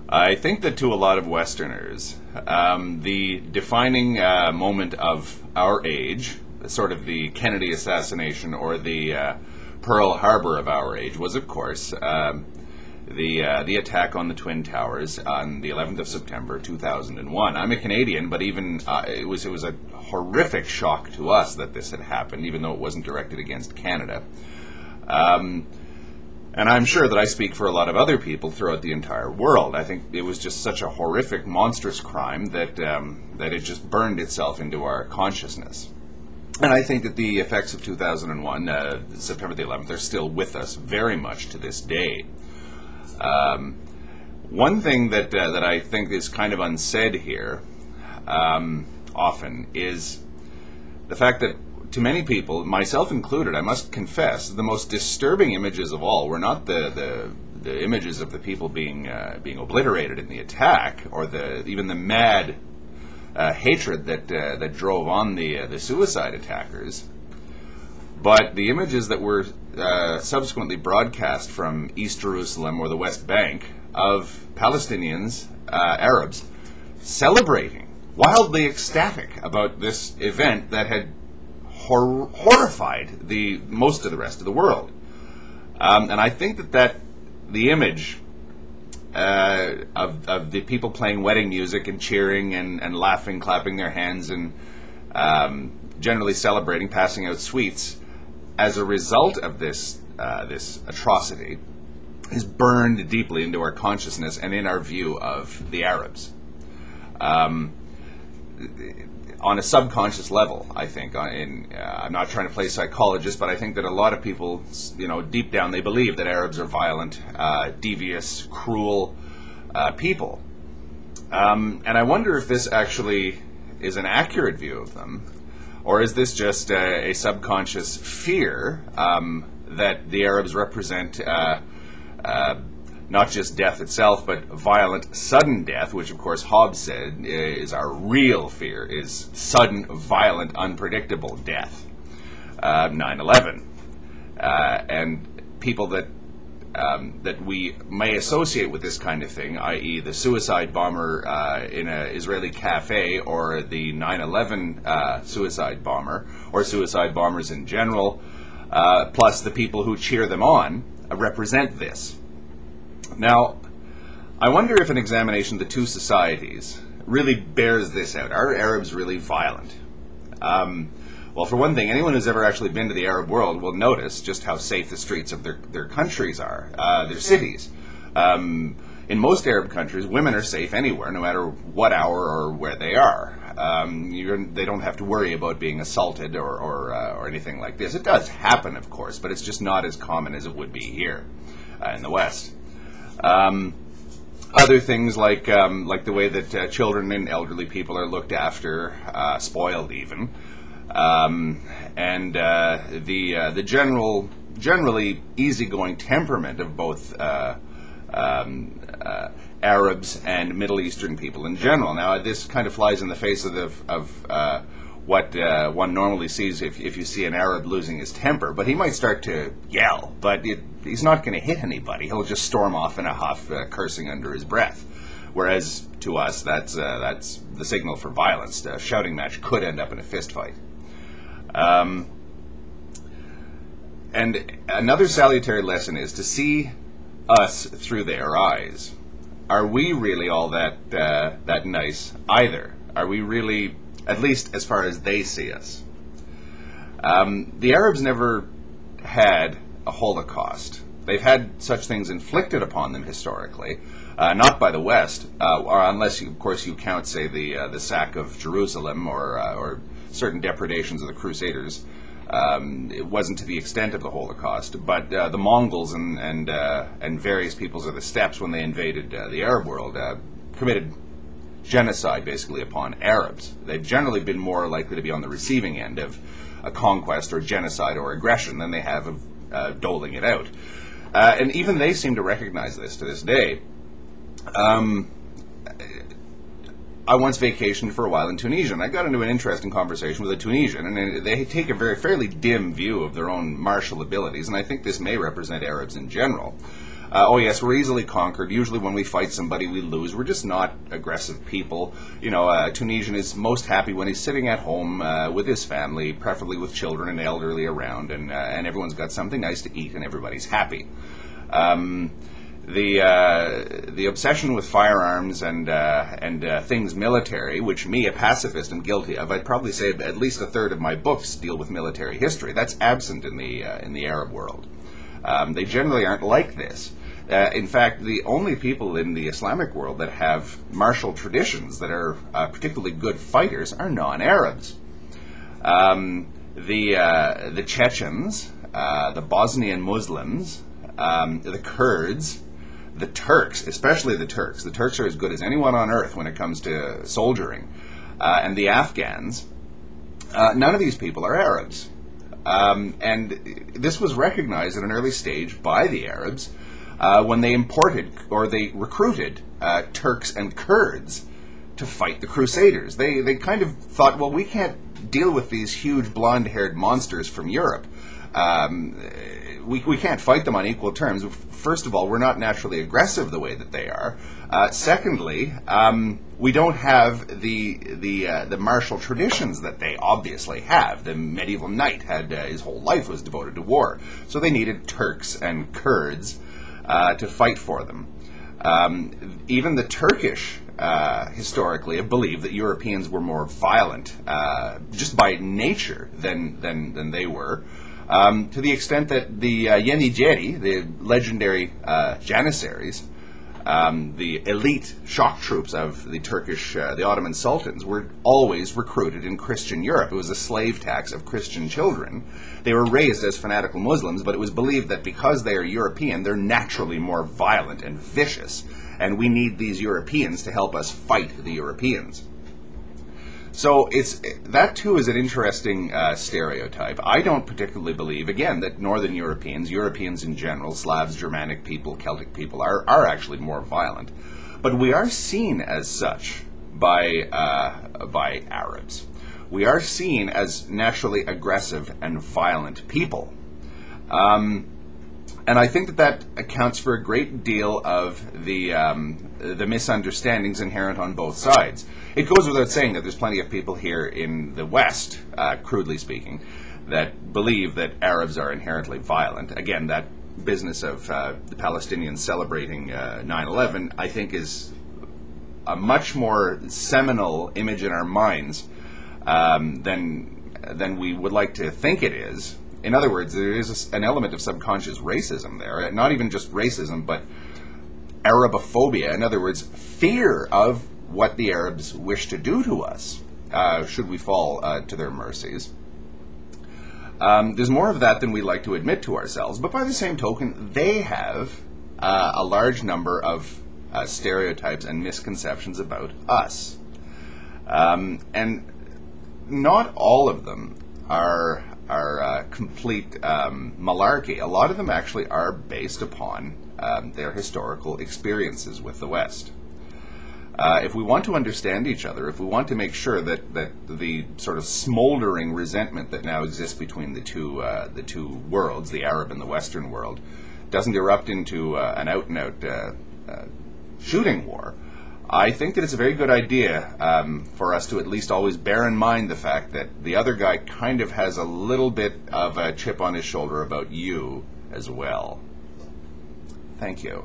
I think that to a lot of Westerners, the defining moment of our age, sort of the Kennedy assassination or the Pearl Harbor of our age, was of course the attack on the Twin Towers on the 11th of September 2001. I'm a Canadian, but even it was a horrific shock to us that this had happened, even though it wasn't directed against Canada. And I'm sure that I speak for a lot of other people throughout the entire world. I think it was just such a horrific, monstrous crime that it just burned itself into our consciousness. And I think that the effects of 2001, September the 11th, are still with us very much to this day. One thing that I think is kind of unsaid here often is the fact that to many people, myself included, I must confess, the most disturbing images of all were not the images of the people being obliterated in the attack, or even the mad hatred that drove on the suicide attackers, but the images that were subsequently broadcast from East Jerusalem or the West Bank of Palestinians, Arabs, celebrating, wildly ecstatic about this event that had horrified most of the rest of the world. And I think that the image of the people playing wedding music and cheering and laughing, clapping their hands, and generally celebrating, passing out sweets as a result of this atrocity is burned deeply into our consciousness and in our view of the Arabs. On a subconscious level, I think. I'm not trying to play psychologist, but I think that a lot of people, deep down, they believe that Arabs are violent, devious, cruel people. And I wonder if this actually is an accurate view of them, or is this just a subconscious fear that the Arabs represent not just death itself, but violent, sudden death, which of course Hobbes said is our real fear, is sudden, violent, unpredictable death. 9/11. And people that we may associate with this kind of thing, i.e. the suicide bomber in an Israeli cafe, or the 9/11 suicide bomber, or suicide bombers in general, plus the people who cheer them on, represent this. Now, I wonder if an examination of the two societies really bears this out. Are Arabs really violent? Well, for one thing, anyone who's ever actually been to the Arab world will notice just how safe the streets of their countries are, their cities. In most Arab countries, women are safe anywhere, no matter what hour or where they are. They don't have to worry about being assaulted or anything like this. It does happen, of course, but it's just not as common as it would be here in the West. Other things like the way that children and elderly people are looked after, spoiled even, and the generally easygoing temperament of both Arabs and Middle Eastern people in general. Now, this kind of flies in the face of what one normally sees if you see an Arab losing his temper. But he might start to yell, but he's not going to hit anybody. He'll just storm off in a huff, cursing under his breath. Whereas to us, that's the signal for violence. A shouting match could end up in a fist fight. And another salutary lesson is to see us through their eyes. Are we really all that nice either? Are we really, at least as far as they see us? The Arabs never had a Holocaust. They've had such things inflicted upon them historically, not by the West, or unless, of course, you count, say, the sack of Jerusalem or certain depredations of the Crusaders. It wasn't to the extent of the Holocaust, but the Mongols and various peoples of the steppes, when they invaded the Arab world, committed genocide basically upon Arabs. They've generally been more likely to be on the receiving end of a conquest or genocide or aggression than they have of doling it out. And even they seem to recognize this to this day. I once vacationed for a while in Tunisia, and I got into an interesting conversation with a Tunisian, and they take a fairly dim view of their own martial abilities, and I think this may represent Arabs in general. Oh yes, we're easily conquered. Usually when we fight somebody, we lose. We're just not aggressive people. You know, a Tunisian is most happy when he's sitting at home with his family, preferably with children and elderly around, and everyone's got something nice to eat and everybody's happy. The obsession with firearms and things military, which me, a pacifist, am guilty of. I'd probably say at least a third of my books deal with military history. That's absent in the Arab world. They generally aren't like this. In fact, the only people in the Islamic world that have martial traditions that are particularly good fighters are non-Arabs. The Chechens, the Bosnian Muslims, the Kurds, the Turks, especially the Turks. The Turks are as good as anyone on earth when it comes to soldiering. And the Afghans. None of these people are Arabs. And this was recognized at an early stage by the Arabs when they imported or they recruited Turks and Kurds to fight the Crusaders. They kind of thought, well, we can't deal with these huge blonde-haired monsters from Europe. We can't fight them on equal terms. First of all, we're not naturally aggressive the way that they are. Secondly, we don't have the martial traditions that they obviously have. The medieval knight had his whole life was devoted to war, so they needed Turks and Kurds to fight for them. Even the Turkish historically have believed that Europeans were more violent just by nature than they were. To the extent that the Yeniçeri, the legendary Janissaries, the elite shock troops of the Turkish, the Ottoman sultans, were always recruited in Christian Europe. It was a slave tax of Christian children. They were raised as fanatical Muslims, but it was believed that because they are European, they're naturally more violent and vicious, and we need these Europeans to help us fight the Europeans. So that too is an interesting stereotype. I don't particularly believe, again, that Northern Europeans in general, Slavs, Germanic people, Celtic people, are actually more violent. But we are seen as such by Arabs. We are seen as naturally aggressive and violent people. And I think that accounts for a great deal of the misunderstandings inherent on both sides. It goes without saying that there's plenty of people here in the West, crudely speaking, that believe that Arabs are inherently violent. Again, that business of the Palestinians celebrating 9/11, I think, is a much more seminal image in our minds than we would like to think it is. In other words, there is an element of subconscious racism there. Not even just racism, but Arabophobia. In other words, fear of what the Arabs wish to do to us, should we fall to their mercies. There's more of that than we like to admit to ourselves, but by the same token, they have a large number of stereotypes and misconceptions about us. And not all of them are complete malarkey. A lot of them actually are based upon their historical experiences with the West. If we want to understand each other, if we want to make sure that the sort of smoldering resentment that now exists between the two worlds, the Arab and the Western world, doesn't erupt into an out-and-out shooting war, I think that it's a very good idea for us to at least always bear in mind the fact that the other guy kind of has a little bit of a chip on his shoulder about you as well. Thank you.